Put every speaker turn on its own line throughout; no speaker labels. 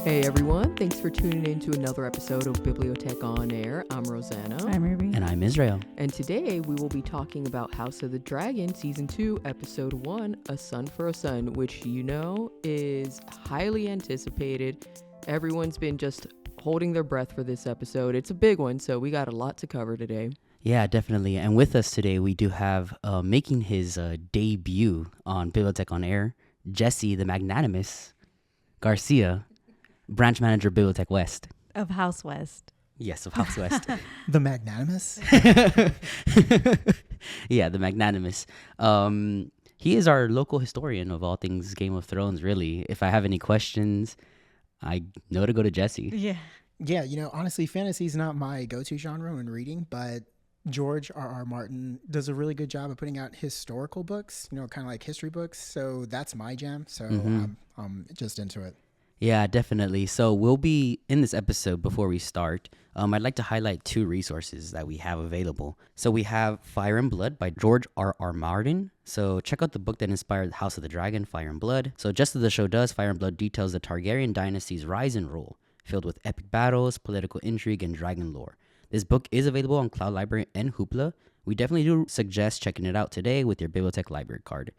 Hey everyone, thanks for tuning in to another episode of BiblioTech On Air. I'm Rosanna.
I'm Ruby.
And I'm Israel.
And today we will be talking about House of the Dragon Season 2, Episode 1, A Son for a Son, which you know is highly anticipated. Everyone's been just holding their breath for this episode. It's a big one, so we got a lot to cover today.
Yeah, definitely. And with us today, we do have making his debut on BiblioTech On Air, Jesse the Magnanimous Garcia, branch manager, BiblioTech West.
Of House West.
Yes, of House West.
The Magnanimous?
Yeah, the Magnanimous. He is our local historian of all things Game of Thrones, really. If I have any questions, I know to go to Jesse.
Yeah.
Yeah, honestly, fantasy is not my go-to genre when reading, but George R.R. Martin does a really good job of putting out historical books, kind of like history books. So that's my jam. So I'm just into it.
Yeah, definitely. So we'll be in this episode before we start. I'd like to highlight two resources that we have available. So we have Fire and Blood by George R.R. Martin. So check out the book that inspired House of the Dragon, Fire and Blood. So just as the show does, Fire and Blood details the Targaryen dynasty's rise and rule, filled with epic battles, political intrigue, and dragon lore. This book is available on cloudLibrary and Hoopla. We definitely do suggest checking it out today with your BiblioTech library card.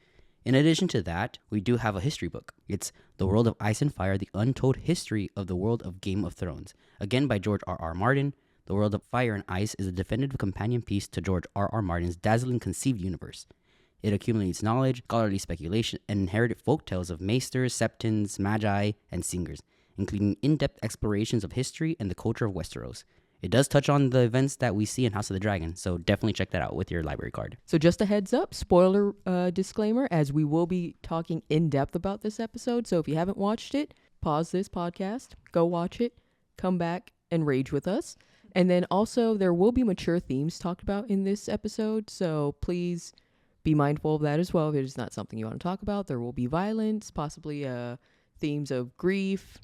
In addition to that, we do have a history book. It's The World of Ice and Fire, The Untold History of the World of Game of Thrones. Again, by George R.R. Martin. The World of Fire and Ice is a definitive companion piece to George R.R. Martin's dazzling conceived universe. It accumulates knowledge, scholarly speculation, and inherited folktales of maesters, septons, magi, and singers, including in-depth explorations of history and the culture of Westeros. It does touch on the events that we see in House of the Dragon, so definitely check that out with your library card.
So just a heads up, spoiler disclaimer, as we will be talking in depth about this episode. So if you haven't watched it, pause this podcast, go watch it, come back and rage with us. And then also there will be mature themes talked about in this episode. So please be mindful of that as well. If it is not something you want to talk about, there will be violence, possibly themes of grief,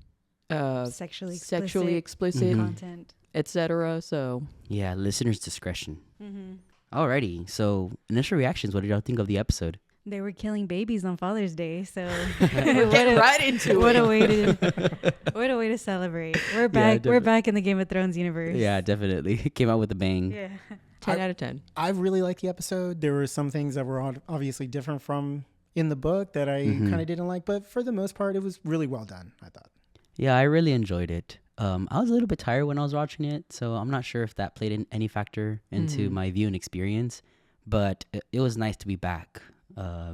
sexually explicit
content,
etc. So
Yeah, listener's discretion.
Mm-hmm.
Alrighty, so initial reactions. What did y'all think of the episode?
They were killing babies on Father's Day, so
get right into
what
it.
What a way to celebrate. We're back. We're back in the Game of Thrones universe.
Yeah, definitely. Came out with a bang.
Yeah.
10 out of 10.
I really liked the episode. There were some things that were obviously different from in the book that I kind of didn't like, but for the most part, it was really well done, I thought.
Yeah, I really enjoyed it. I was a little bit tired when I was watching it, so I'm not sure if that played in any factor into my viewing experience, but it was nice to be back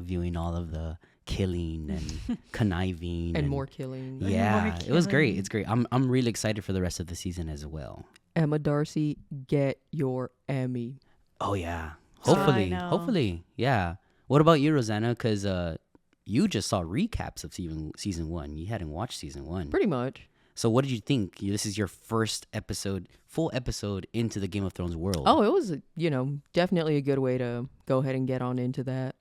viewing all of the killing and conniving.
And more killing.
Yeah, it was great. It's great. I'm really excited for the rest of the season as well.
Emma Darcy, get your Emmy.
Oh, yeah.
Oh,
Hopefully.
I know.
Hopefully. Yeah. What about you, Rosanna? Because you just saw recaps of season 1. You hadn't watched season 1.
Pretty much.
So what did you think? This is your first full episode into the Game of Thrones world.
Oh, it was, definitely a good way to go ahead and get on into that.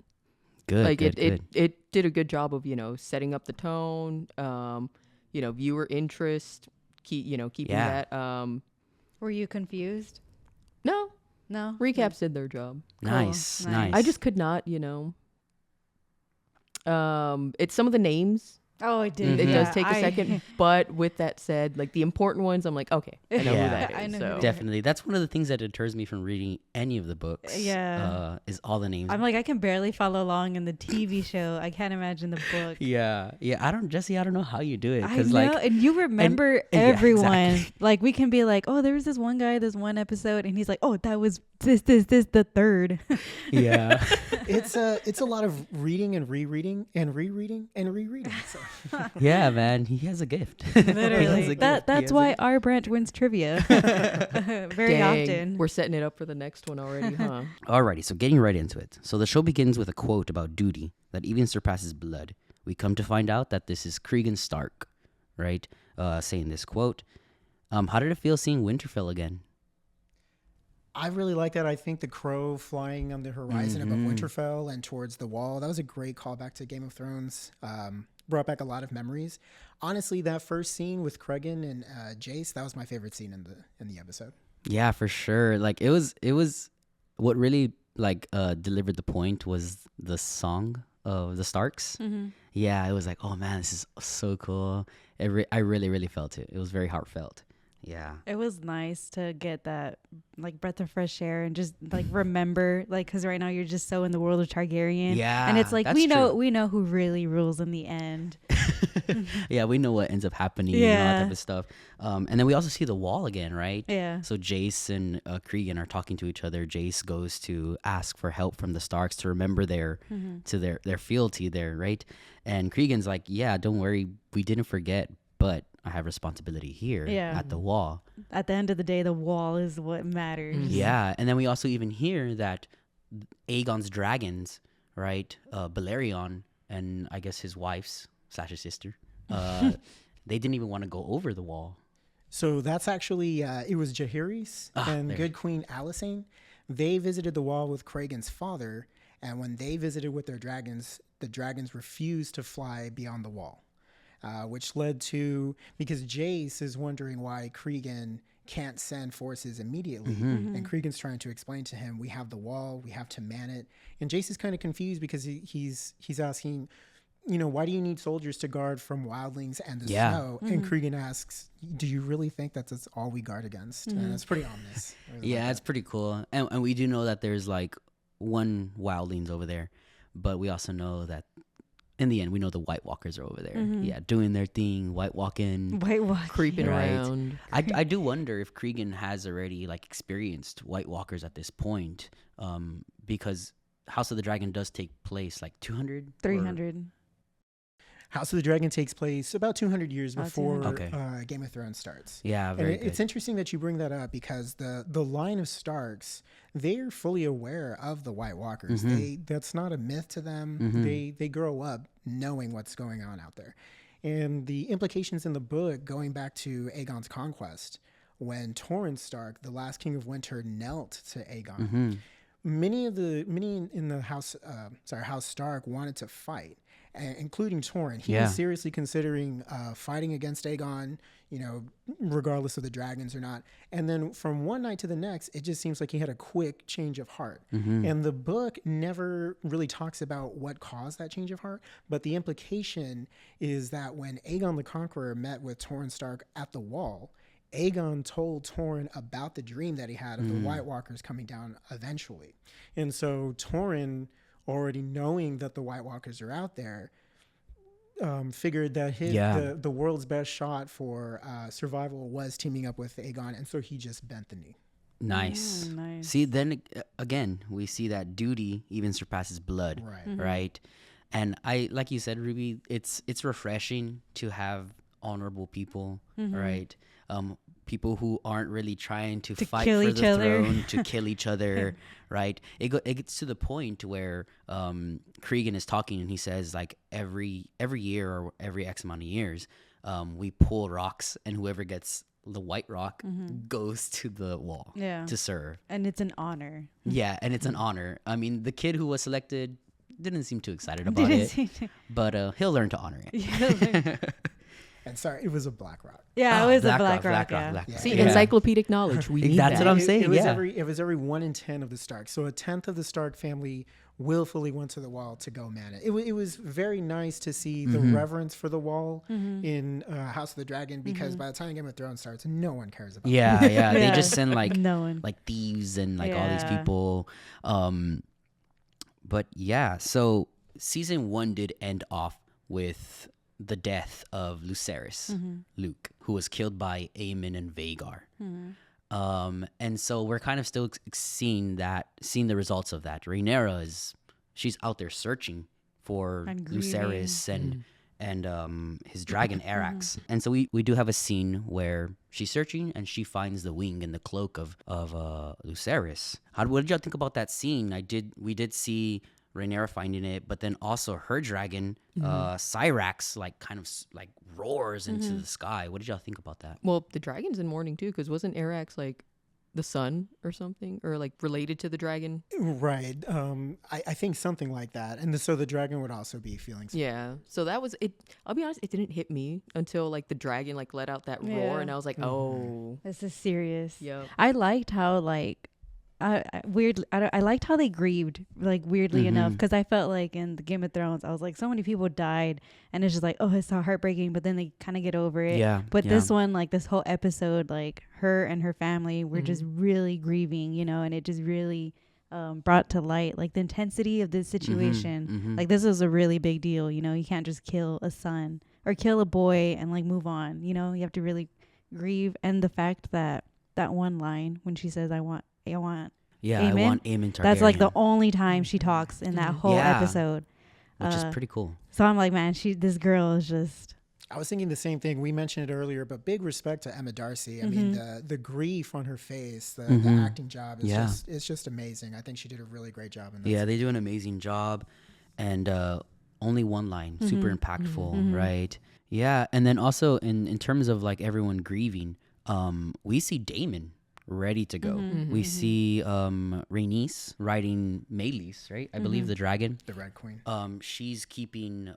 Good, good.
It did a good job of, setting up the tone, viewer interest, keeping that.
Were you confused?
No,
No.
recaps did their job.
Nice.
I just could not, it's some of the names.
Oh, it did.
It
Yeah,
does take a second, but with that said, like the important ones, I'm like, okay, I know who that is.
I know
so.
who that
Definitely. That's one of the things that deters me from reading any of the books.
Yeah.
Is all the names.
I'm like, I can barely follow along in the TV show. I can't imagine the book.
Yeah. Jesse, I don't know how you do it.
I
Cause
know, and you remember
yeah,
everyone.
exactly.
Like we can be like, oh, there was this one guy, this one episode, and he's like, oh, that was this, the third.
Yeah.
It's a lot of reading and rereading and rereading and rereading. So.
Yeah, man. He has a gift.
Literally. That's why our branch wins trivia very
Dang,
often.
we're setting it up for the next one already, huh?
Alrighty, so getting right into it. So the show begins with a quote about duty that even surpasses blood. We come to find out that this is Cregan Stark, right? Saying this quote. How did it feel seeing Winterfell again?
I really like that. I think the crow flying on the horizon above Winterfell and towards the wall, that was a great callback to Game of Thrones. Brought back a lot of memories. Honestly, that first scene with Cregan and Jace, that was my favorite scene in the episode.
Yeah, for sure. Like it was what really delivered the point was the song of the Starks.
Mm-hmm.
Yeah, it was like, oh man, this is so cool. I really, really felt it. It was very heartfelt. Yeah.
It was nice to get that like breath of fresh air and just like remember, like, because right now you're just so in the world of Targaryen.
Yeah.
And it's like
that's
we
true.
know who really rules in the end.
Yeah, we know what ends up happening and all that type of stuff. And then we also see the wall again, right?
Yeah.
So Jace and Cregan are talking to each other. Jace goes to ask for help from the Starks to remember their fealty there, right? And Cregan's like, yeah, don't worry, we didn't forget, but I have responsibility here at the wall.
At the end of the day, the wall is what matters.
Yeah, and then we also even hear that Aegon's dragons, right, Balerion and I guess his wife's / his sister, they didn't even want to go over the wall.
So that's actually, it was Jaehaerys and Good Queen Alysanne. They visited the wall with Cregan's father, and when they visited with their dragons, the dragons refused to fly beyond the wall, which led to, because Jace is wondering why Cregan can't send forces immediately, and Cregan's trying to explain to him, we have the wall, we have to man it, and Jace is kind of confused because he's asking, why do you need soldiers to guard from wildlings and the snow? And Cregan asks, do you really think that's all we guard against? And it's pretty ominous.
Yeah, it's pretty cool. And we do know that there's like one wildlings over there, but we also know that in the end, we know the White Walkers are over there. Yeah, doing their thing, White Walking.
Creeping
Right.
around.
I do wonder if Cregan has already like experienced White Walkers at this point, because House of the Dragon does take place like 200?
300.
House of the Dragon takes place about 200 years before
200.
Game of Thrones starts.
Yeah, very good.
It's interesting that you bring that up because the line of Starks, they're fully aware of the White Walkers. That's not a myth to them. They grow up knowing what's going on out there. And the implications in the book, going back to Aegon's conquest, when Torrhen Stark, the last king of winter, knelt to Aegon, many in the House Stark wanted to fight, including Torrhen. He was seriously considering fighting against Aegon, regardless of the dragons or not. And then from one night to the next, it just seems like he had a quick change of heart. And the book never really talks about what caused that change of heart, but the implication is that when Aegon the Conqueror met with Torrhen Stark at the wall, Aegon told Torrhen about the dream that he had of the White Walkers coming down eventually. And so Torrhen, already knowing that the White Walkers are out there, figured that the world's best shot for survival was teaming up with Aegon, and so he just bent the knee.
Nice.
Nice.
See, then again, we see that duty even surpasses blood, right? And like you said, Ruby, it's refreshing to have honorable people, right? People who aren't really trying to fight
kill
for
each
the
other.
throne, to kill each other, right? It gets to the point where Cregan is talking and he says, like, every year or every X amount of years, we pull rocks, and whoever gets the white rock goes to the wall to serve.
And it's an honor.
Yeah, and it's an honor. I mean, the kid who was selected didn't seem too excited about it, but he'll learn to honor it.
And sorry, it was a black rock.
Yeah, it was a
Black
black
Rock.
rock.
See, encyclopedic knowledge. We need
That's
that.
what I'm saying.
It was
Yeah.
every 1 in 10 of the Starks. So a 10th of the Stark family willfully went to the wall to go man it. It was very nice to see the reverence for the wall in House of the Dragon, because by the time Game of Thrones starts, no one cares about it.
Yeah. They just send like
No one.
like thieves and like all these people. But yeah, so season 1 did end off with the death of Lucerys, Luke, who was killed by Aemon and Vhagar. And so we're kind of still seeing the results of that. Rhaenyra she's out there searching for
And grieving.
Lucerys and his dragon Arax. And so we do have a scene where she's searching and she finds the wing and the cloak of Lucerys. What did y'all think about that scene? We did see Rhaenyra finding it, but then also her dragon, Syrax, like kind of like roars into the sky. What did y'all think about that?
Well, the dragon's in mourning too, because wasn't Arax like the son or something, or like related to the dragon?
Right. I think something like that. And so the dragon would also be feeling some.
Yeah. So that was it. I'll be honest, it didn't hit me until like the dragon like let out that roar,
Yeah.
and I was like, oh,
This is serious.
yep.
I liked how like I liked how they grieved, like weirdly enough, because I felt like in the Game of Thrones, I was like, so many people died, and it's just like, oh, it's so heartbreaking, but then they kind of get over it.
Yeah.
But
yeah.
this one, like this whole episode, like her and her family were just really grieving, you know, and it just really brought to light like the intensity of this situation. Like this is a really big deal, you know. You can't just kill a son or kill a boy and like move on, you know. You have to really grieve. And the fact that one line when she says, I want
Yeah,
Aemon,
I want Aemon Targaryen.
that's like the only time she talks in that whole
Yeah.
episode,
which is pretty cool.
so I'm like, man, this girl is just
I was thinking the same thing. We mentioned it earlier, but big respect to Emma Darcy. I mean, the grief on her face, the acting job is it's just amazing. I think she did a really great job in this.
Yeah, they do an amazing job, and only one line, super impactful, right? Yeah, and then also in terms of like everyone grieving, we see Daemon ready to go. We see Rhaenys riding Meleys, right? I believe the dragon.
The Red Queen.
She's keeping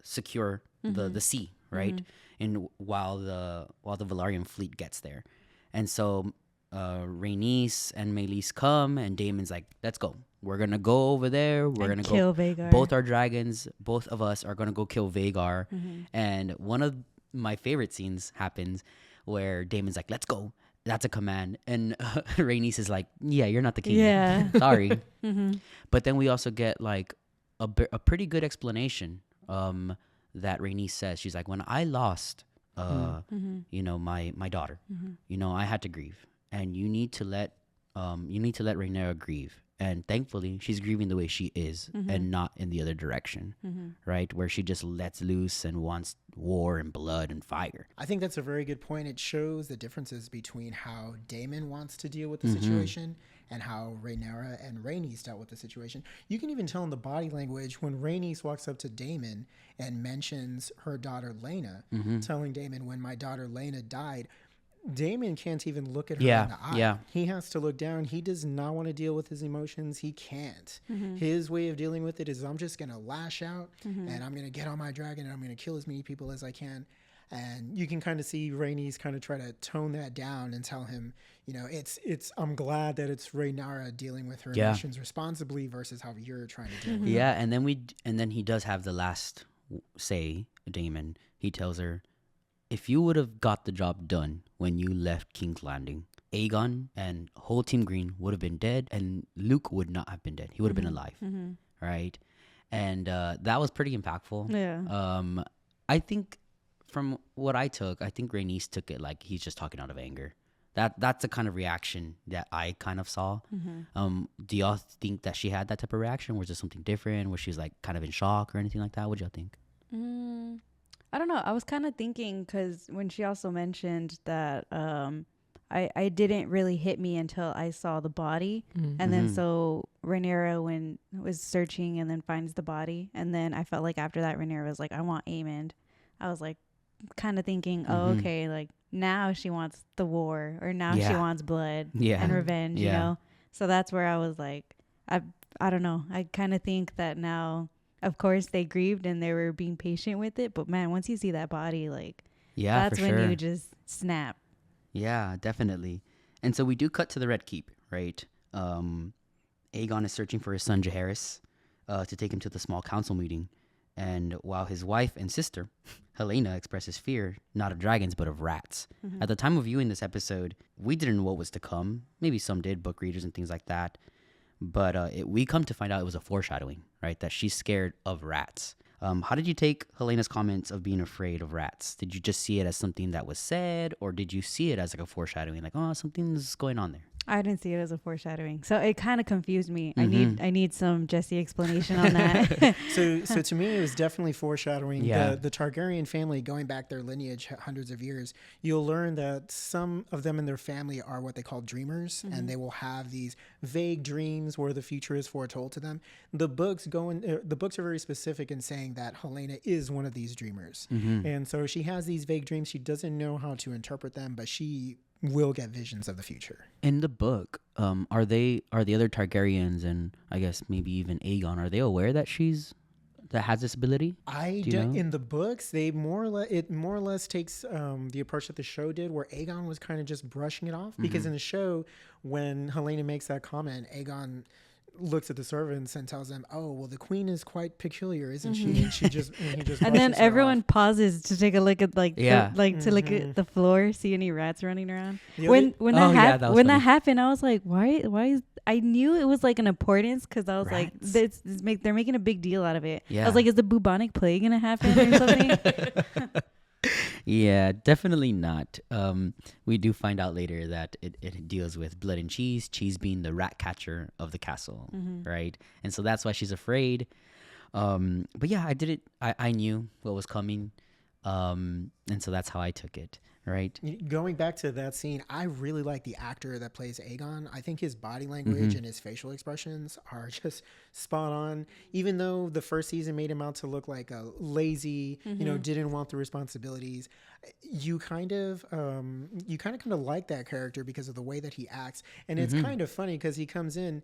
secure the sea, right? And while the Valyrian fleet gets there, and so Rhaenys and Meleys come, and Daemon's like, "Let's go. We're gonna go over there. We're gonna
kill
go.
Vhagar.
Both our dragons. Both of us are gonna go kill Vhagar." And one of my favorite scenes happens where Daemon's like, "Let's go." That's a command, and Rhaenys is like, "Yeah, you're not the king.
Yeah.
Sorry." But then we also get like a pretty good explanation that Rhaenys says. She's like, when I lost, you know, my daughter, you know, I had to grieve, and you need to let Rhaenyra grieve. And thankfully, she's grieving the way she is, and not in the other direction, right? Where she just lets loose and wants war and blood and fire.
I think that's a very good point. It shows the differences between how Daemon wants to deal with the situation and how Rhaenyra and Rhaenys dealt with the situation. You can even tell in the body language when Rhaenys walks up to Daemon and mentions her daughter Laena, telling Daemon, when my daughter Laena died, Daemon can't even look at her in the eye.
Yeah.
He has to look down. He does not want to deal with his emotions. He can't. His way of dealing with it is, I'm just going to lash out and I'm going to get on my dragon and I'm going to kill as many people as I can. And you can kind of see Rhaenys kind of try to tone that down and tell him, you know, I'm glad that it's Rhaenyra dealing with her emotions responsibly versus how you're trying to deal with it.
Yeah, and then he does have the last say, Daemon. He tells her, if you would have got the job done when you left King's Landing, Aegon and whole Team Green would have been dead, and Luke would not have been dead. He would have been alive, right? And that was pretty impactful.
Yeah.
I think from what I took, I think Rhaenys took it like he's just talking out of anger. That's the kind of reaction that I kind of saw. Do y'all think that she had that type of reaction? Was there something different? Was she like kind of in shock or anything like that? What y'all think?
I don't know. I was kind of thinking, because when she also mentioned that I didn't really hit me until I saw the body. And then so Rhaenyra was searching and then finds the body. And then I felt like after that, Rhaenyra was like, I want Aemond. I was like kind of thinking, oh, okay, like now she wants the war, or now she wants blood and revenge, you know? So that's where I was like, I don't know. I kind of think that now, of course, they grieved and they were being patient with it. But man, once you see that body, like, that's
for
when
sure.
you just snap.
Yeah, definitely. And so we do cut to the Red Keep, right? Aegon is searching for his son Jaehaerys to take him to the small council meeting. And while his wife and sister, Helena, expresses fear, not of dragons, but of rats. At the time of viewing this episode, we didn't know what was to come. Maybe some did, book readers and things like that. But we come to find out it was a foreshadowing, right? That she's scared of rats. How did you take Helena's comments of being afraid of rats? Did you just see it as something that was said, or did you see it as like a foreshadowing, like, oh, something's going on there?
I didn't see it as a foreshadowing, so it kind of confused me. I need some Jesse explanation on that.
So to me, it was definitely foreshadowing.
Yeah.
The Targaryen family, going back their lineage hundreds of years, you'll learn that some of them in their family are what they call dreamers, and they will have these vague dreams where the future is foretold to them. The books are very specific in saying that Helena is one of these dreamers, and so she has these vague dreams. She doesn't know how to interpret them, but she will get visions of the future.
In the book, are the other Targaryens, and I guess maybe even Aegon, are they aware that she's that has this ability?
I
Do you know?
in the books, they more or less takes the approach that the show did, where Aegon was kind of just brushing it off. Because in the show, when Helena makes that comment, Aegon looks at the servants and tells them, "Oh, well, the queen is quite peculiar, isn't she?" And he just
And then
brushes her
everyone
off.
pauses to take a look at
Yeah.
to look at the floor, see any rats running around.
The
When
other-
that was
when that
funny.
happened, I was like, why is I knew it was like an importance because I was like,
Rats.
they're making a big deal out of it. I
Yeah.
was like, is the bubonic plague gonna happen or something?
Yeah, definitely not. We do find out later that it deals with blood and cheese being the rat catcher of the castle, right? And so that's why she's afraid. But yeah, I knew what was coming. And so that's how I took it, right?
Going back to that scene, I really like the actor that plays Aegon. I think his body language and his facial expressions are just spot on. Even though the first season made him out to look like a lazy, didn't want the responsibilities, you kind of like that character because of the way that he acts. And it's kind of funny because he comes in.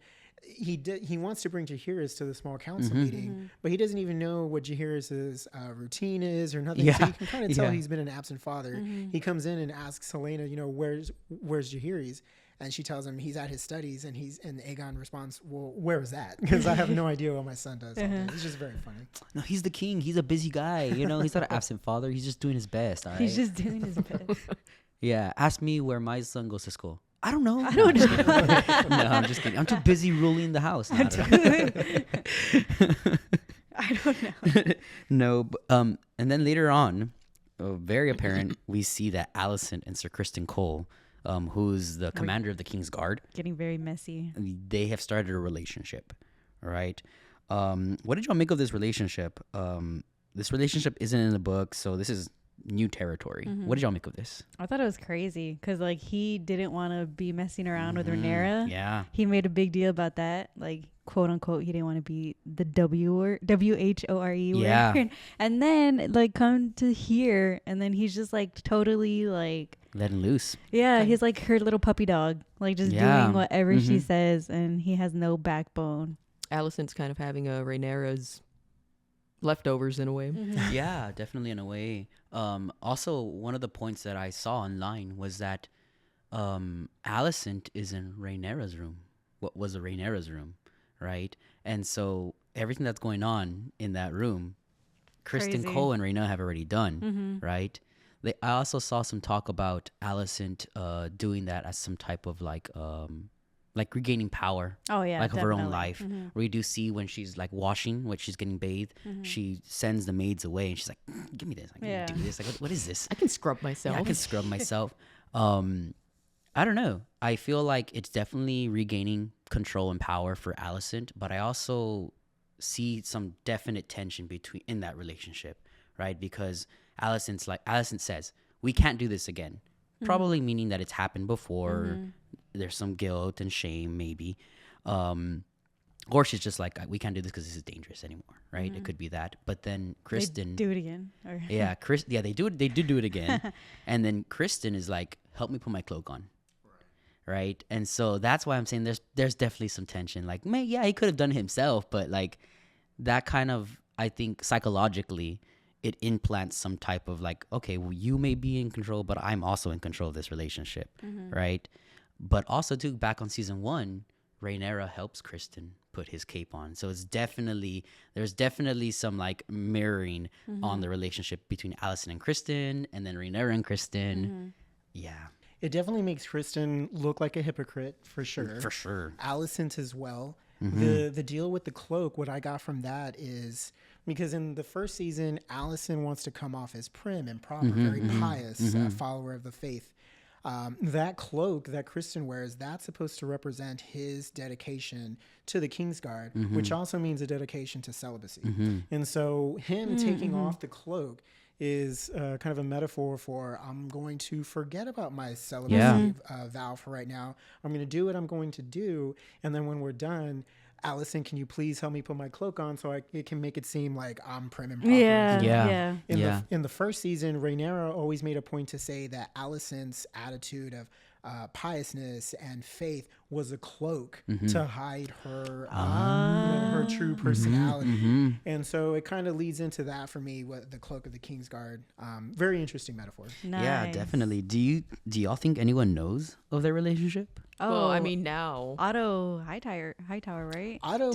He wants to bring Jaehaerys to the small council meeting, but he doesn't even know what Jaehaerys' routine is or nothing.
Yeah.
So you can kind of tell
Yeah.
he's been an absent father. He comes in and asks Helena, where's Jaehaerys? And she tells him he's at his studies, and Aegon responds, "Well, where is that? Because I have no idea what my son does all day." It's just very funny.
No, he's the king. He's a busy guy. He's not an absent father. He's just doing his best. All right.
He's just doing his best.
Yeah. Ask me where my son goes to school. I don't know.
I don't know.
No, I'm just kidding. I'm too busy ruling the house. No, I don't know.
I don't know.
No, but, and then later on, very apparent, we see that Alicent and Sir Criston Cole, who's the commander of the King's Guard,
Getting very messy.
they have started a relationship, right? What did y'all make of this relationship? This relationship isn't in the book, so this is new territory. What did y'all make of this?
I thought it was crazy because like he didn't want to be messing around with Rhaenyra.
Yeah.
He made a big deal about that, like quote unquote. He didn't want to be the WHORE
Yeah.
word. And then like come to here, and then he's just like totally like
Letting loose.
yeah, he's like her little puppy dog, like just
Yeah.
doing whatever she says, and he has no backbone.
Alicent's kind of having a Rhaenyra's leftovers in a way.
Yeah, definitely in a way. Also, one of the points that I saw online was that Alicent is in Rhaenyra's room. What was a Rhaenyra's room, right? And so everything that's going on in that room, Criston
Crazy.
Cole and Rhaenyra have already done, right? I also saw some talk about Alicent doing that as some type of like regaining power.
Oh yeah,
Like of her own
definitely.
life. Where you do see when she's like washing, when she's getting bathed, she sends the maids away and she's like, give me this. Like,
Yeah.
do this. Like, what is this?
I can scrub myself.
Yeah, I can scrub myself. I don't know. I feel like it's definitely regaining control and power for Alicent, but I also see some definite tension in that relationship, right? Because Alicent says, we can't do this again. Probably meaning that it's happened before. There's some guilt and shame, maybe. Or she's just like, we can't do this because this is dangerous anymore, right? It could be that. But then
They
Criston,
do it again. Or
they do it. They do it again. And then Criston is like, help me put my cloak on, right? And so that's why I'm saying there's definitely some tension. Like, man, yeah, he could have done it himself, but like that kind of, I think psychologically, it implants some type of like, okay, well, you may be in control, but I'm also in control of this relationship, right? But also too, back on season 1, Rhaenyra helps Criston put his cape on. So there's definitely some like mirroring on the relationship between Alicent and Criston, and then Rhaenyra and Criston. Yeah,
It definitely makes Criston look like a hypocrite for sure.
for sure.
Alicent as well. The deal with the cloak, what I got from that is because in the first season, Alicent wants to come off as prim and proper, very pious follower of the faith. That cloak that Criston wears, that's supposed to represent his dedication to the Kingsguard, which also means a dedication to celibacy. And so him taking off the cloak is kind of a metaphor for I'm going to forget about my celibacy vow for right now. I'm going to do what I'm going to do. And then when we're done, Alicent, can you please help me put my cloak on so it can make it seem like I'm prim and proper?
Yeah.
In the first season, Rhaenyra always made a point to say that Alicent's attitude of piousness and faith was a cloak
Mm-hmm.
to hide her,
Ah.
her true personality.
Mm-hmm.
And so it kind of leads into that for me, what the cloak of the Kingsguard. Very interesting metaphor.
Yeah,
Nice.
definitely. Do y'all think anyone knows of their relationship?
Oh,
Well, I mean, now.
Otto Hightower, right?
Otto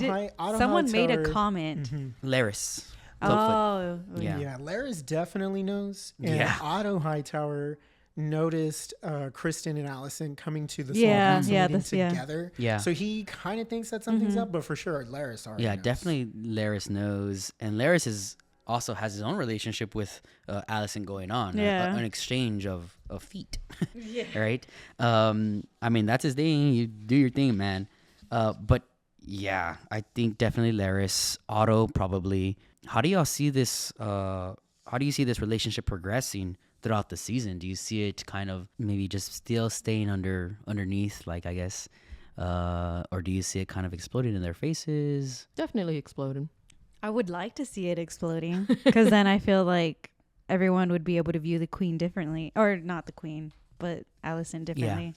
Someone made a
Hightower-
comment.
Laris. Clubfoot.
Oh,
Yeah.
Yeah, Laris definitely knows. And
Yeah.
Otto Hightower noticed Kristen and Allison coming to the small
Yeah,
council
yeah,
meeting
that's- yeah.
together.
Yeah.
So he kind of thinks that something's up, but for sure, Laris already
Yeah,
knows.
definitely Laris knows. And Laris is also has his own relationship with Allison going on.
Yeah.
An exchange of feet. Right? I mean, that's his thing. You do your thing, man. But yeah, I think definitely Laris, Otto probably. How do y'all see this? How do you see this relationship progressing throughout the season? Do you see it kind of maybe just still staying underneath, like I guess, or do you see it kind of exploding in their faces?
Definitely exploding.
I would like to see it exploding because then I feel like everyone would be able to view the queen differently, or not the queen, but Allison differently.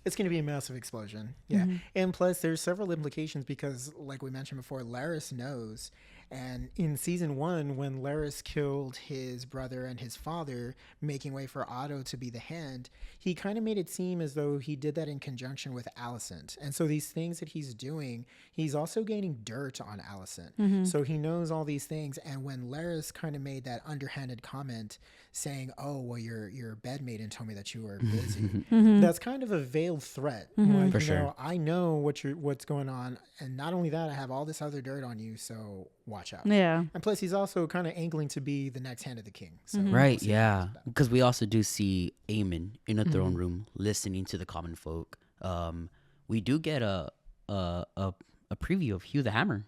It's going to be a massive explosion. Yeah. And plus, there's several implications because, like we mentioned before, Laris knows. And in season 1, when Laris killed his brother and his father, making way for Otto to be the hand, he kind of made it seem as though he did that in conjunction with Alicent. And so these things that he's doing, he's also gaining dirt on Alicent. So he knows all these things. And when Laris kind of made that underhanded comment saying, oh, well, your bedmaiden told me that you were busy, that's kind of a veiled threat. Like,
For
you
sure.
know, I know what's going on. And not only that, I have all this other dirt on you. So watch out.
Yeah.
And plus, he's also kind of angling to be the next hand of the king. So
Right,
we'll see
yeah.
what comes back.
Because we also do see Aemon in a throne room listening to the common folk. We do get a preview of Hugh the Hammer.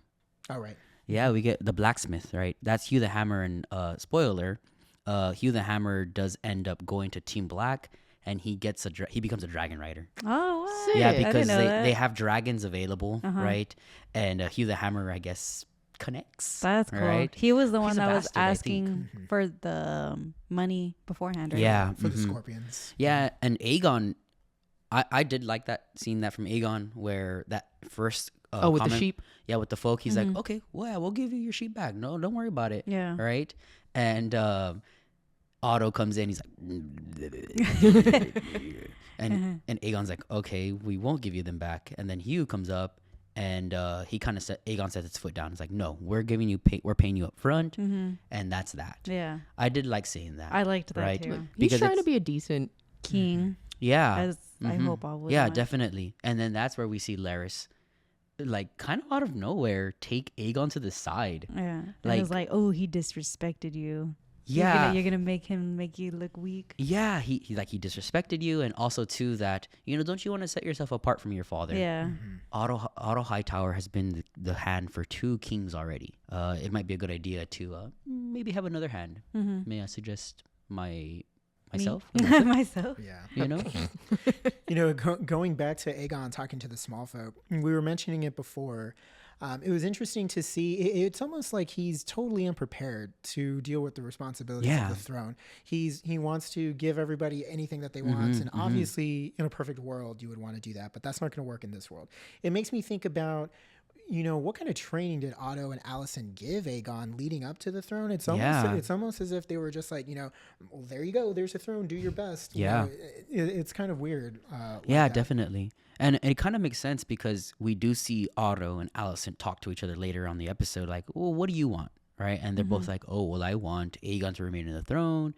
All right.
Yeah, we get the blacksmith, right? That's Hugh the Hammer, and spoiler, Hugh the Hammer does end up going to Team Black, and he gets he becomes a dragon rider.
Oh, what?
Sick.
Yeah,
I didn't
because
know that.
they have dragons available, right? And Hugh the Hammer, I guess, connects.
That's cool.
Right?
He was the one
He's a
that was
bastard, I think.
asking for the money beforehand, right?
Yeah,
For the
mhm.
Scorpions.
Yeah, and Aegon, I did like seeing that from Aegon, where that first
with the
comment-
sheep.
Yeah, with the folk, he's like, okay, well, yeah, we'll give you your sheep back. No, don't worry about it.
Yeah.
Right? And Otto comes in, he's like, and Aegon's like, okay, we won't give you them back. And then Hugh comes up, and he kind of Aegon sets his foot down. He's like, no, we're giving you we're paying you up front, and that's that.
Yeah.
I did like seeing that.
I liked that
Right.
too.
He's
Because
trying to
it's-
be a decent.
King,
yeah,
as I
mhm.
hope I would.
Yeah,
want.
definitely. And then that's where we see Laris, like, kind of out of nowhere, take Aegon to the side.
Yeah. And it
Like-
was like, oh, he disrespected you.
Yeah.
You're gonna make you look weak.
Yeah, he disrespected you, and also too that, don't you want to set yourself apart from your father?
Yeah.
Otto Hightower has been the hand for 2 kings already. It might be a good idea to maybe have another hand. May I suggest myself?
Myself.
Yeah. Going back to Aegon talking to the small folk, we were mentioning it before. It was interesting to see. It's almost like he's totally unprepared to deal with the responsibilities of the throne. He wants to give everybody anything that they want, and obviously, in a perfect world, you would want to do that, but that's not going to work in this world. It makes me think about, what kind of training did Otto and Alicent give Aegon leading up to the throne? It's almost as if they were just like, well, there you go, there's a throne, do your best. It's kind of weird.
Yeah, definitely. And it kind of makes sense because we do see Otto and Alicent talk to each other later on the episode, like, well, what do you want? Right? And they're both like, oh, well, I want Aegon to remain in the throne,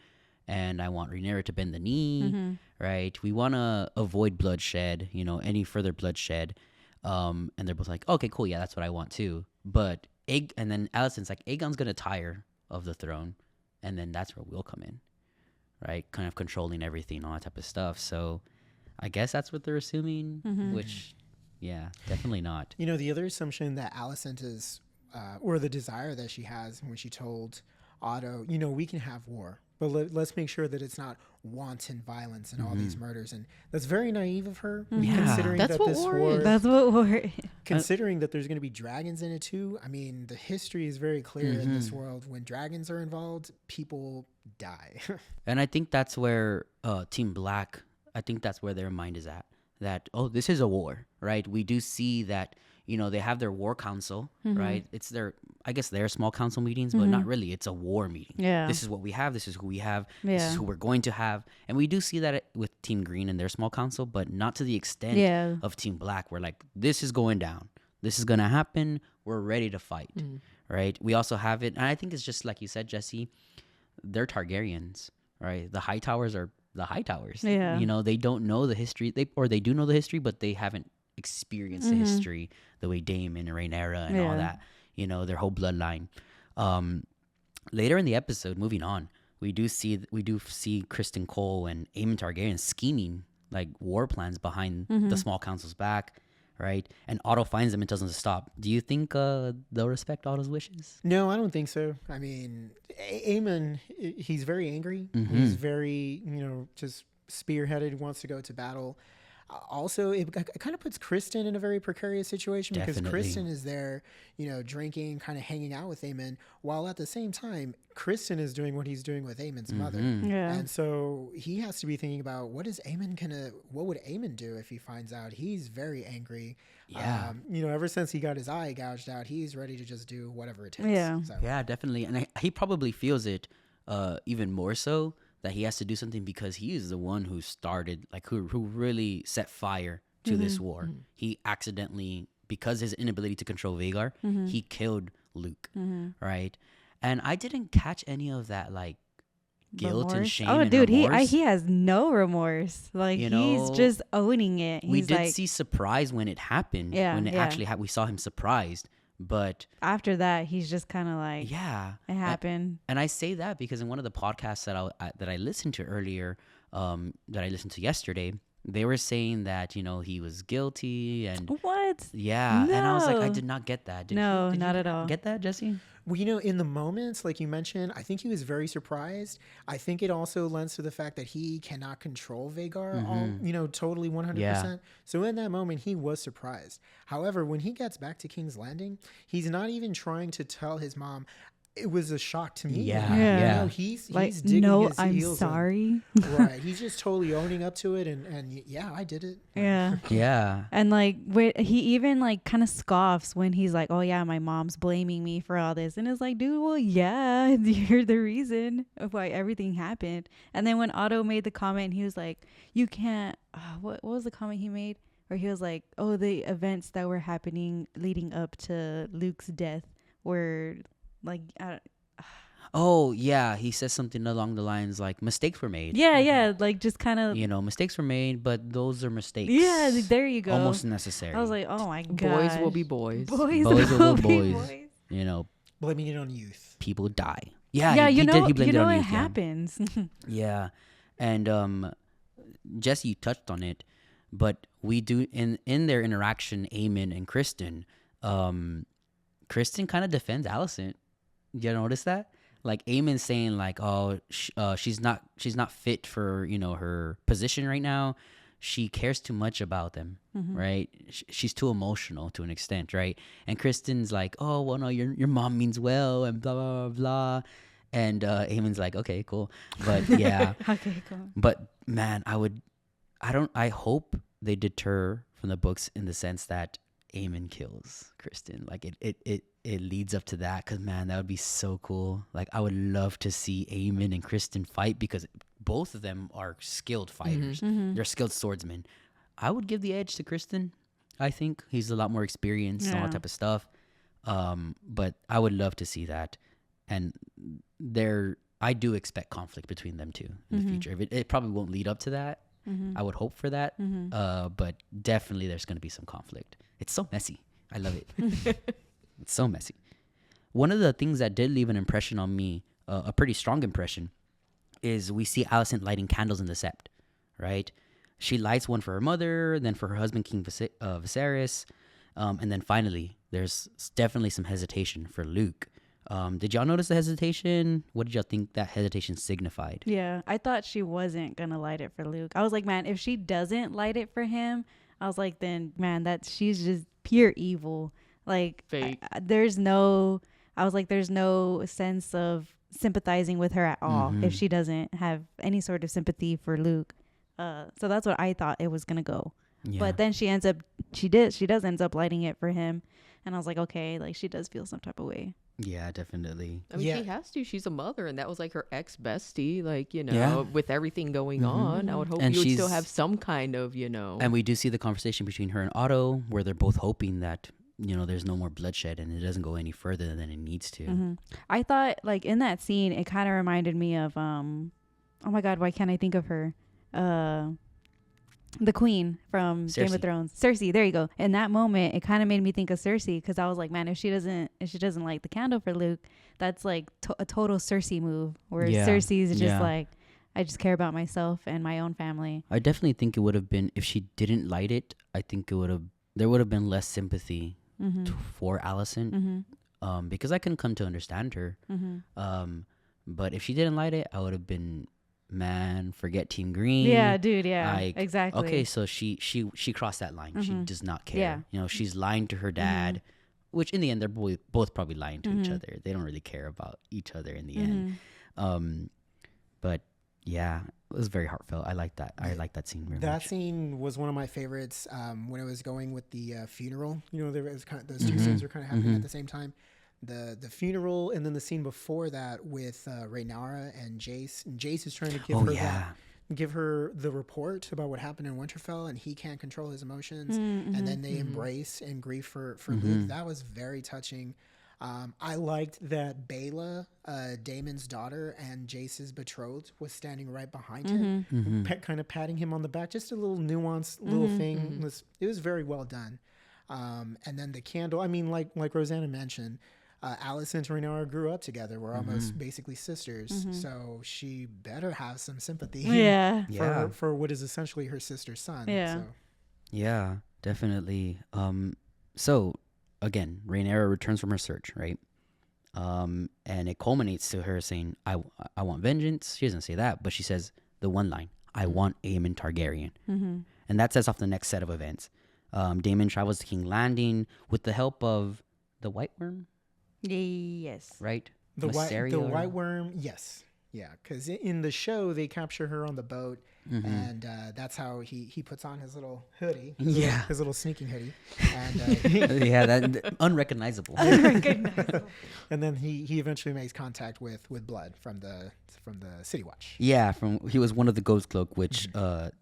and I want Rhaenyra to bend the knee, right? We want to avoid bloodshed, any further bloodshed. And they're both like, okay, cool, yeah, that's what I want too. But and then Alicent's like, Aegon's gonna tire of the throne, and then that's where we'll come in, right? Kind of controlling everything, all that type of stuff. So I guess that's what they're assuming, which, yeah, definitely not.
The other assumption that Alicent is, or the desire that she has when she told Otto, we can have war, but let's make sure that it's not wanton violence and all these murders. And that's very naive of her, considering
That's
that
what
this
war
war,
is.
That's what we're.
considering that there's going to be dragons in it too. I mean, the history is very clear in this world. When dragons are involved, people die.
And I think that's where Team Black I think that's where their mind is at. That, oh, this is a war, right? We do see that, they have their war council, right? It's I guess their small council meetings, but not really. It's a war meeting.
Yeah.
This is what we have. This is who we have. This is who we're going to have. And we do see that with Team Green and their small council, but not to the extent of Team Black. We're like, this is going down. This is going to happen. We're ready to fight, right? We also have it. And I think it's just like you said, Jesse, they're Targaryens, right? The Hightowers are the Hightowers.
Yeah.
They don't know the history. They do know the history, but they haven't experienced the history the way Daemon and Rhaenyra and all that, their whole bloodline. Later in the episode, moving on, we do see Kristen Cole and Aemon Targaryen scheming like war plans behind the small council's back, right? And Otto finds them and tells them to stop. Do you think they'll respect Otto's wishes?
No, I don't think so. I mean, Aemon, he's very angry. He's very, just spearheaded, wants to go to battle. Also, it kind of puts Kristen in a very precarious situation because Kristen is there, drinking, kind of hanging out with Aemon, while at the same time, Kristen is doing what he's doing with Aemon's mother.
Yeah.
And so he has to be thinking about what would Aemon do if he finds out? He's very angry.
Yeah.
Ever since he got his eye gouged out, he's ready to just do whatever it takes.
Yeah.
So.
Yeah, definitely. And he probably feels it even more so, that he has to do something because he is the one who started, like who really set fire to this war. He accidentally, because his inability to control Vhagar, he killed Luke, right? And I didn't catch any of that like guilt and shame.
Oh, dude,
remorse.
he has no remorse. Like he's just owning it.
We
He's
did
like,
see surprise when it happened.
Yeah,
when it
yeah.
actually we saw him surprised. But
after that, he's just kind of like,
yeah,
it happened.
And I say that because in one of the podcasts that I listened to earlier, that I listened to yesterday, they were saying that he was guilty and
What?
yeah, and I was like, I
No.
did not get that. Did
No,
you
not at all.
Get that, Jesse?
Well, in the moments, like you mentioned, I think he was very surprised. I think it also lends to the fact that he cannot control Vhagar, totally 100%.
Yeah.
So in that moment, he was surprised. However, when he gets back to King's Landing, he's not even trying to tell his mom, it was a shock to me.
Yeah,
Yeah.
No, he's
Like,
digging
no,
his
I'm
heels in.
sorry.
Right. He's just totally owning up to it. And yeah, I did it.
Yeah.
Yeah.
And like, he even like kind of scoffs when he's like, oh yeah, my mom's blaming me for all this. And it's like, dude, well, yeah, you're the reason of why everything happened. And then when Otto made the comment, he was like, you can't, what was the comment he made? Where he was like, oh, the events that were happening leading up to Luke's death were like,
Oh yeah, he says something along the lines like mistakes were made.
yeah, like just kind of,
Mistakes were made, but those are mistakes.
yeah, there you go.
Almost necessary.
I was like, oh my god,
Boys will be boys.
boys
Boys
will
will
be
boys.
boys.
Blaming it on youth.
People die. Yeah,
Yeah,
he did. He blamed
you know
it on
it
youth, yeah.
happens.
Yeah, and Jesse, you touched on it, but we do in their interaction, Aemon and Kristen. Kristen kind of defends Alicent. Did you notice that? Like Aemon saying like, oh, she's not fit for her position right now. She cares too much about them, right? She's too emotional to an extent, right? And Kristen's like, oh, well, no, your mom means well, and blah blah blah blah. And Aemon's like, okay, cool, but yeah,
Okay, cool.
but man, I hope they deter from the books in the sense that Aemon kills Kristen. Like it leads up to that, because man, that would be so cool. Like I would love to see Aemon and Kristen fight, because both of them are skilled fighters. They're skilled swordsmen. I would give the edge to Kristen. I think he's a lot more experienced and all that type of stuff. But I would love to see that. And I do expect conflict between them two in the future. It probably won't lead up to that. I would hope for that. But definitely there's going to be some conflict. It's so messy. I love it. It's so messy. One of the things that did leave an impression on me, a pretty strong impression, is we see Alicent lighting candles in the Sept, right? She lights one for her mother, then for her husband, King Viserys, and then finally, there's definitely some hesitation for Luke. Did y'all notice the hesitation? What did y'all think that hesitation signified?
Yeah, I thought she wasn't gonna light it for Luke. I was like, man, if she doesn't light it for him, I was like, then man, she's just pure evil. Like,
Fake.
there's no sense of sympathizing with her at all if she doesn't have any sort of sympathy for Luke. So that's what I thought it was gonna go.
Yeah.
But then she does ends up lighting it for him, and I was like, okay, like she does feel some type of way.
Yeah, definitely.
I mean,
Yeah.
she has to. She's a mother, and that was like her ex bestie. Like,
Yeah.
with everything going on, I would hope
And
you would still
she's-
have some kind of,
And we do see the conversation between her and Otto, where they're both hoping that there's no more bloodshed and it doesn't go any further than it needs to.
I thought like in that scene, it kind of reminded me of oh my god, why can't I think of her? The queen from Game
Cersei.
of Thrones, Cersei. There you go. In that moment, it kind of made me think of Cersei because I was like, man, if she doesn't light the candle for Luke, that's like a total Cersei move. Where
Yeah.
Cersei's just
Yeah.
like, I just care about myself and my own family.
I definitely think it would have been, if she didn't light it, I think there would have been less sympathy for Allison, because I couldn't come to understand her. But if she didn't light it, I would have been, man, forget Team Green.
Yeah, dude. Yeah,
Like,
exactly.
Okay, so she crossed that line. She does not care.
Yeah.
She's lying to her dad, which in the end they're both probably lying to each other. They don't really care about each other in the end. But yeah, it was very heartfelt. I like that. I like that scene very
That
much.
scene was one of my favorites when it was going with the funeral. There was kind of, those two scenes were kind of happening at the same time. The funeral, and then the scene before that with Rhaenyra and Jace. And Jace is trying to give her the report about what happened in Winterfell, and he can't control his emotions. And then they embrace and grieve for Luke. That was very touching. I liked that Bela, Damon's daughter, and Jace's betrothed, was standing right behind him, kind of patting him on the back. Just a little nuanced little thing. It was very well done. And then the candle. I mean, like Rosanna mentioned, Alice and Rhaenyra grew up together. We're almost basically sisters. So she better have some sympathy. For what is essentially her sister's son.
Yeah.
So.
Yeah, definitely. So again, Rhaenyra returns from her search, right? And it culminates to her saying, I want vengeance. She doesn't say that, but she says the one line, I want Aemon Targaryen. And that sets off the next set of events. Daemon travels to King Landing with the help of the White Worm,
Yes.
right?
The
Mysaria or-
white worm, yes. Yeah, because in the show, they capture her on the boat, and that's how he puts on his little hoodie. His little sneaking hoodie. And,
yeah, that unrecognizable.
and then he eventually makes contact with Blood from the City Watch.
Yeah, he was one of the Ghost Cloak, which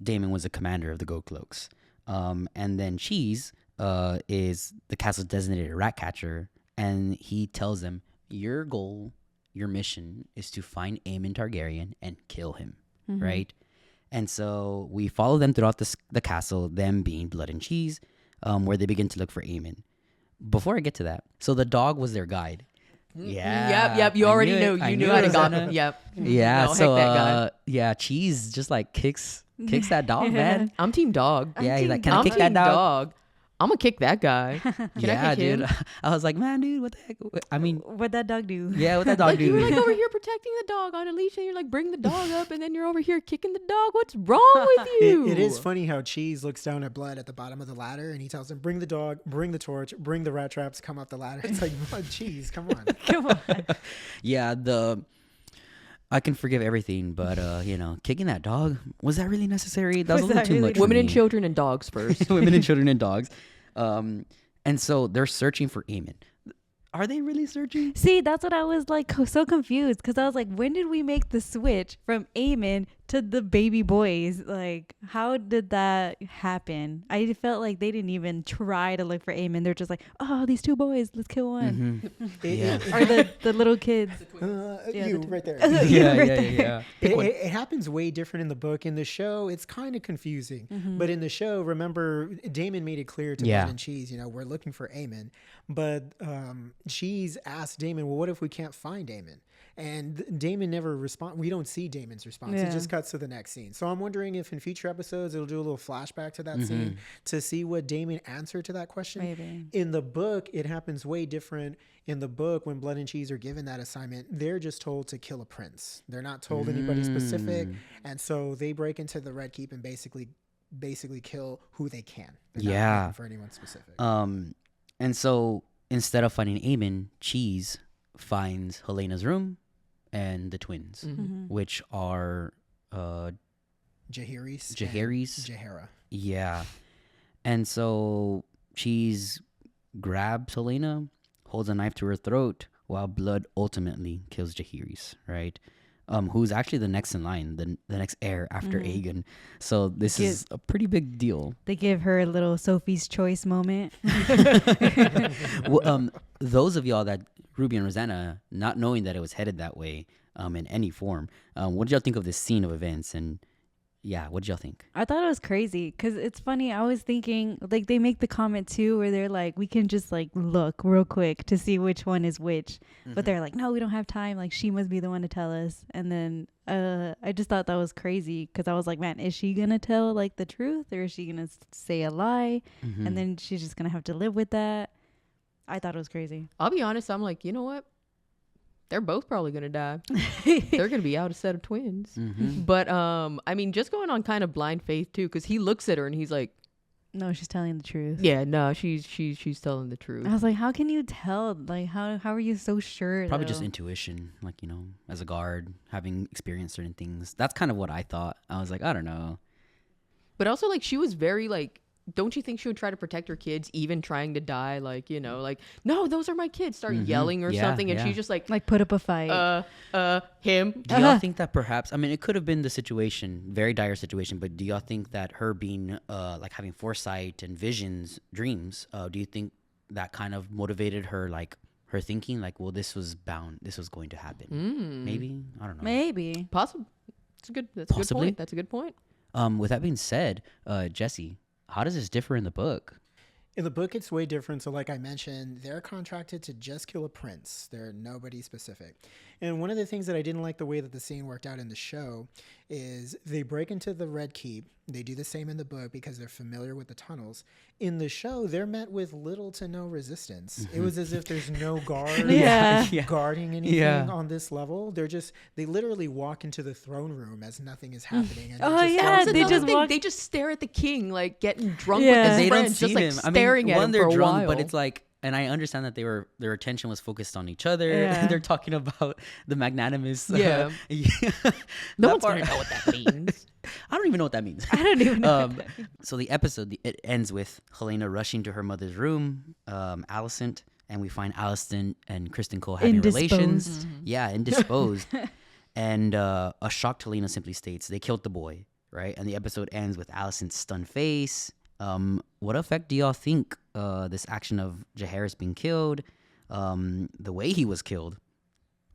Daemon was the commander of the Ghost Cloaks. And then Cheese is the castle's designated rat catcher, and he tells them, your goal, your mission is to find Aemon Targaryen and kill him, right? And so we follow them throughout the castle, them being Blood and Cheese, where they begin to look for Aemon. Before I get to that, so the dog was their guide. Yeah.
Yep. You already knew. You knew how to got
Rosanna.
him. Yep.
Yeah.
No,
So
heck that guy.
yeah, Cheese just like kicks that dog, man.
I'm team dog.
Yeah, he's like, can I
I'm
kick that
team
dog?
I'm gonna kick that guy. Can
Yeah,
I kick
dude.
him?
I was like, man, dude, what the heck? I mean,
What'd that dog do?
yeah, what that dog
You were
do?
like over here protecting the dog on a leash, and you're like, bring the dog up, and then you're over here kicking the dog. What's wrong with you?
It is funny how Cheese looks down at Blood at the bottom of the ladder, and he tells him, bring the dog, bring the torch, bring the rat traps, come up the ladder. It's like, Blood, Cheese, come on.
Come on.
Yeah, I can forgive everything, but kicking that dog, was that really necessary? That was a
Was
little
that
too
really
much. for
Women and
me.
children and dogs first.
Women and children and dogs. And so they're searching for Aemon. Are they really searching?
See, that's what I was like so confused because I was like, when did we make the switch from Aemon to the baby boys? Like, how did that happen? I felt like they didn't even try to look for Aemon. They're just like, oh, these two boys, let's kill one.
Yeah.
Or the little kids.
You right there.
Yeah.
It happens way different in the book. In the show, it's kind of confusing. But in the show, remember, Daemon made it clear to Blood and Cheese, we're looking for Aemon. But Cheese asked Daemon, well, what if we can't find Aemon? And Daemon never responds. We don't see Daemon's response.
Yeah.
It just cuts to the next scene. So I'm wondering if in future episodes, it'll do a little flashback to that scene to see what Daemon answered to that question.
Maybe.
In the book, it happens way different. In the book, when Blood and Cheese are given that assignment, they're just told to kill a prince. They're not told anybody specific. And so they break into the Red Keep and basically kill who they can. They're not looking for anyone specific.
And so instead of finding Aemon, Cheese finds Helena's room and the twins, which are
Jaehaerys. Jaehaera.
Yeah. And so she's grabbed Helena, holds a knife to her throat, while Blood ultimately kills Jaehaerys, right? Who's actually the next in line, the next heir after Aegon. So this is a pretty big deal.
They give her a little Sophie's Choice moment.
Well, those of y'all that Ruby and Rosanna, not knowing that it was headed that way in any form, what did y'all think of this scene of events? And yeah, what did y'all think?
I thought it was crazy because it's funny. I was thinking, like, they make the comment too where they're like, we can just like look real quick to see which one is which. But they're like, no, we don't have time. Like, she must be the one to tell us. And then I just thought that was crazy because I was like, man, is she going to tell like the truth or is she going to say a lie? And then she's just going to have to live with that. I thought it was crazy.
I'll be honest. I'm like, you know what? They're both probably going to die. They're going to be out a set of twins. But, I mean, just going on kind of blind faith, too, because he looks at her and he's like,
no, she's telling the truth.
yeah, no, she's telling the truth.
I was like, how can you tell? Like, how are you so sure?
Probably
though?
just intuition, like, you know, as a guard, having experienced certain things. That's kind of what I thought. I was like, I don't know.
But also, like, she was very, like, don't you think she would try to protect her kids, even trying to die? Like, you know, like, no, those are my kids. Start yelling or something. And she's just like
put up a fight.
Him.
Do y'all think that perhaps, I mean, it could have been the situation, very dire situation, but do y'all think that her being, like, having foresight and visions, dreams, do you think that kind of motivated her, like, her thinking, like, well, this was going to happen? Maybe? I don't know.
Maybe.
Possible. That's a good point. That's a good point.
With that being said, Jesse, how does this differ in the book?
In the book, it's way different. So like I mentioned, they're contracted to just kill a prince. They're nobody specific. And one of the things that I didn't like the way that the scene worked out in the show is they break into the Red Keep. They do the same in the book because they're familiar with the tunnels. In the show, they're met with little to no resistance. It was as if there's no guard guarding anything on this level. They literally walk into the throne room as nothing is happening. And
they just stare at the king, like getting drunk with his
they
friends,
don't see
just like
him.
staring at him
they're
for a
drunk,
while.
but it's like, and I understand that their attention was focused on each other.
Yeah.
They're talking about the magnanimous.
Yeah. No one's gonna know what that means.
I don't even know what that means.
I don't even know.
So the episode, it ends with Helena rushing to her mother's room, Alicent, and we find Alicent and Kristen Cole having relations. Yeah, indisposed. And a shocked Helena simply states, they killed the boy, right? And the episode ends with Alicent's stunned face. What effect do y'all think this action of Jaehaerys being killed, the way he was killed,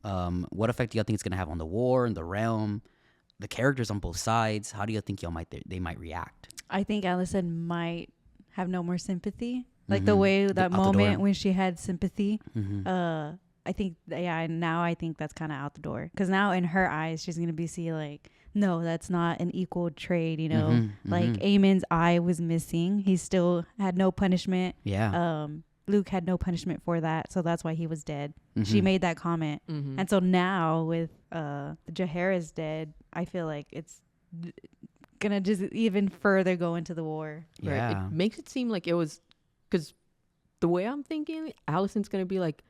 what effect do y'all think it's going to have on the war and the realm, the characters on both sides? How do you think they might react?
I think Alicent might have no more sympathy. Like the way that moment when she had sympathy. I think, now I think that's kind of out the door. Because now in her eyes, she's going to be like, no, that's not an equal trade, you know? Like Aemon's eye was missing. He still had no punishment.
Yeah.
Luke had no punishment for that. So that's why he was dead. She made that comment. And so now with Jaehaerys dead, I feel like it's going to just even further go into the war.
Yeah.
Right. It makes it seem like it was, because the way I'm thinking, Alicent's going to be like,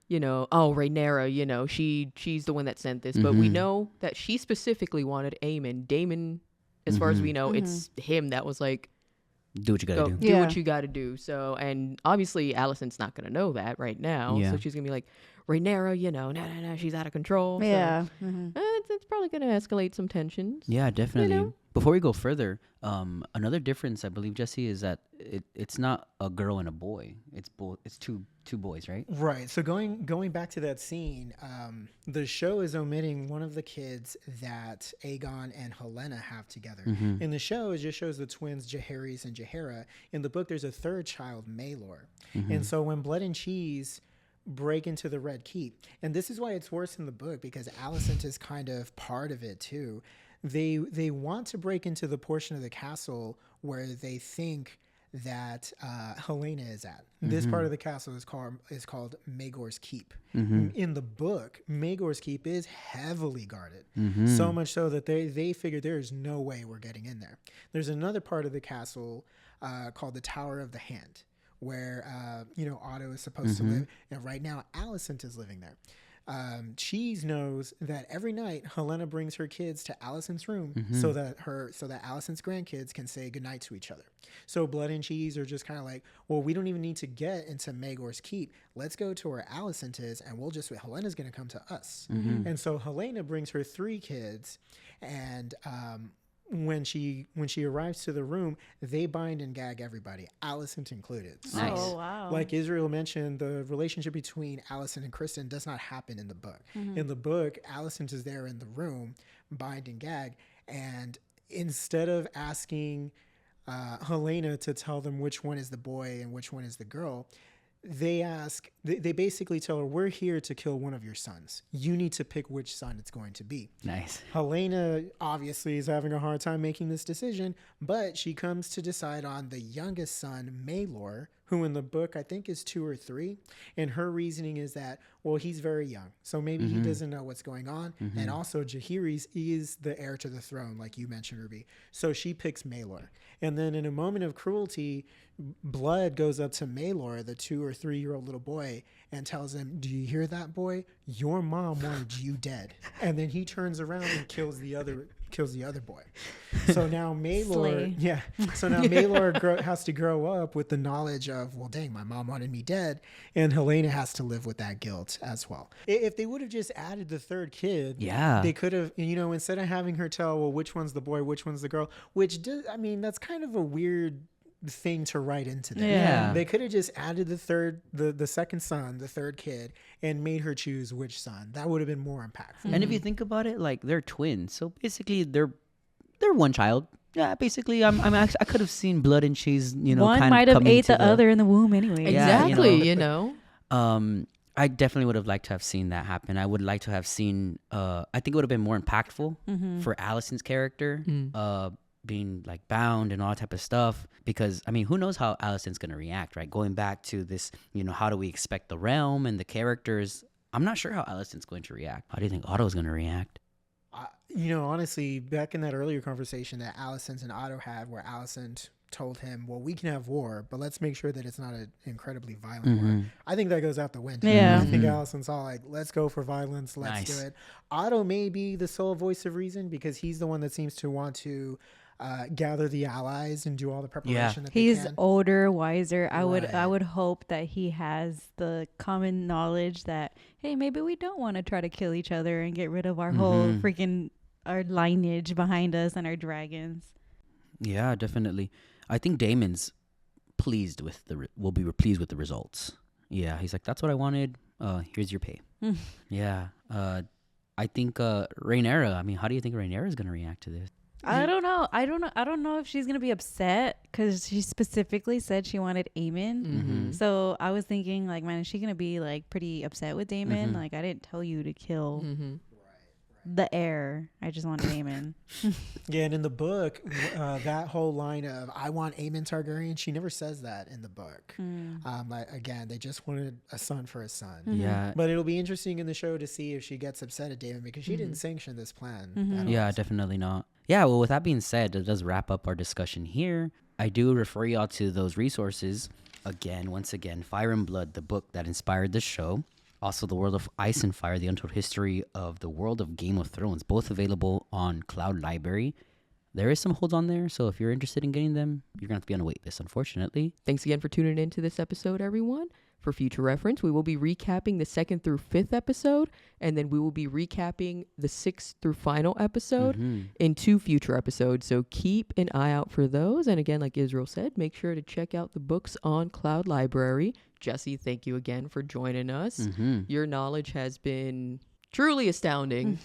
you know, oh, Rhaenyra, you know, she's the one that sent this. But we know that she specifically wanted Aemon. Daemon, as far as we know, it's him that was like,
do what you gotta do.
Do what you gotta do. So, and obviously Alicent's not gonna know that right now.
Yeah.
So she's gonna be like, Rhaenyra, you know, no, she's out of control.
Yeah.
So, it's probably gonna escalate some tensions.
Yeah, definitely.
You know?
Before we go further, another difference I believe, Jesse, is that it's not a girl and a boy. It's both. It's two boys, right?
Right. So going back to that scene, the show is omitting one of the kids that Aegon and Helena have together. In the show, it just shows the twins Jaehaerys and Jaehaera. In the book, there's a third child, Maelor. And so when Blood and Cheese break into the Red Keep, and this is why it's worse in the book, because Alicent is kind of part of it too. They want to break into the portion of the castle where they think that Helena is at. This part of the castle is called Maegor's Keep. In the book, Maegor's Keep is heavily guarded, so much so that they figure there is no way we're getting in there. There's another part of the castle called the Tower of the Hand, where Otto is supposed to live, and right now Alicent is living there. Cheese knows that every night Helena brings her kids to Allison's room so that Allison's grandkids can say goodnight to each other. So Blood and Cheese are just kind of like, well, we don't even need to get into Magor's Keep. Let's go to where Alicent is, and Helena's going to come to us. And so Helena brings her 3 kids, and when she arrives to the room, they bind and gag everybody, Alicent included.
Nice.
Oh, wow.
Like Israel mentioned, the relationship between Alicent and Kristen does not happen in the book. In the book, Alicent is there in the room, bind and gag, and instead of asking Helena to tell them which one is the boy and which one is the girl, they basically tell her, we're here to kill one of your sons. You need to pick which son it's going to be.
Nice.
Helena obviously is having a hard time making this decision, but she comes to decide on the youngest son, Maelor, who in the book I think is 2 or 3. And her reasoning is that, well, he's very young, so maybe he doesn't know what's going on. And also Jaehaerys is the heir to the throne, like you mentioned, Ruby. So she picks Maelor. And then in a moment of cruelty, Blood goes up to Maelor, the 2 or 3-year-old little boy, and tells him, do you hear that, boy? Your mom wanted you dead. And then he turns around and kills the other boy. So now Maelor, Maelor has to grow up with the knowledge of, well, dang, my mom wanted me dead, and Helena has to live with that guilt as well. If they would have just added the 3rd kid, they could have, instead of having her tell, well, which one's the boy, which one's the girl, that's kind of a weird thing to write into there.
Yeah.
They could have just added the second son, the 3rd kid, and made her choose which son. That would have been more impactful.
And if you think about it, like, they're twins, so basically they're one child. Yeah, basically, I could have seen Blood and Cheese,
one
kind
might
of
have ate the other in the womb anyway.
Yeah,
Exactly,
I definitely would have liked to have seen that happen. I would like to have seen, I think it would have been more impactful for Alicent's character, being like bound and all that type of stuff, because who knows how Alicent's going to react, right? Going back to this, how do we expect the realm and the characters? I'm not sure how Alicent's going to react. How do you think Otto's going to react?
Honestly, back in that earlier conversation that Alicent and Otto had, where Alicent told him, well, we can have war, but let's make sure that it's not an incredibly violent war. I think that goes out the window. I think Alicent's all like, let's go for violence, let's do it. Otto may be the sole voice of reason because he's the one that seems to want to gather the allies and do all the preparation that
he's
they can.
Older, wiser. I would hope that he has the common knowledge that, hey, maybe we don't want to try to kill each other and get rid of our whole freaking our lineage behind us and our dragons.
Yeah, definitely. I think Daemon's pleased with will be pleased with the results. Yeah, he's like, that's what I wanted. Here's your pay. Yeah. I think Rhaenyra, how do you think Rhaenyra is going to react to this?
I don't know. I don't know if she's going to be upset because she specifically said she wanted Aemon. So I was thinking, like, man, is she going to be, like, pretty upset with Daemon? Like, I didn't tell you to kill the heir. I just wanted Aemon.
Yeah, and in the book, that whole line of, I want Aemon Targaryen, she never says that in the book. Again, they just wanted a son for a son.
Yeah.
But it'll be interesting in the show to see if she gets upset at Daemon because she didn't sanction this plan.
Yeah, definitely not. Yeah, well, with that being said, it does wrap up our discussion here. I do refer y'all to those resources. Once again, Fire and Blood, the book that inspired the show. Also, The World of Ice and Fire, The Untold History of the World of Game of Thrones, both available on cloudLibrary. There is some holds on there, so if you're interested in getting them, you're going to have to be on a wait list, unfortunately.
Thanks again for tuning in to this episode, everyone. For future reference, we will be recapping the 2nd through 5th episode, and then we will be recapping the 6th through final episode in 2 future episodes. So keep an eye out for those. And again, like Israel said, make sure to check out the books on cloudLibrary. Jesse, thank you again for joining us. Your knowledge has been truly astounding.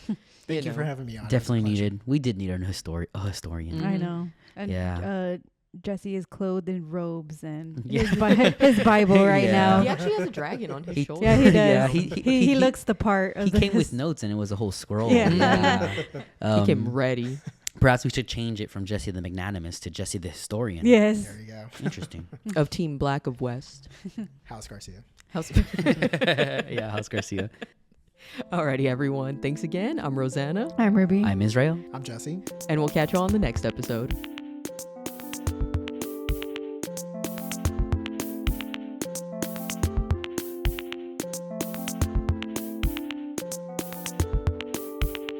Thank you for having me on.
Definitely needed. We did need a historian.
I know. And,
yeah.
Jesse is clothed in robes and his Bible right now.
He actually has a dragon on his shoulder.
Yeah, he does.
Yeah,
he looks the part.
He came with notes and it was a whole scroll.
Yeah.
He came ready.
Perhaps we should change it from Jesse the Magnanimous to Jesse the Historian.
Yes.
There you go.
Interesting.
Of Team Black of West.
House Garcia.
Yeah, House Garcia.
Alrighty, everyone. Thanks again. I'm Rosanna.
I'm Ruby.
I'm Israel.
I'm Jesse.
And we'll catch you on the next episode.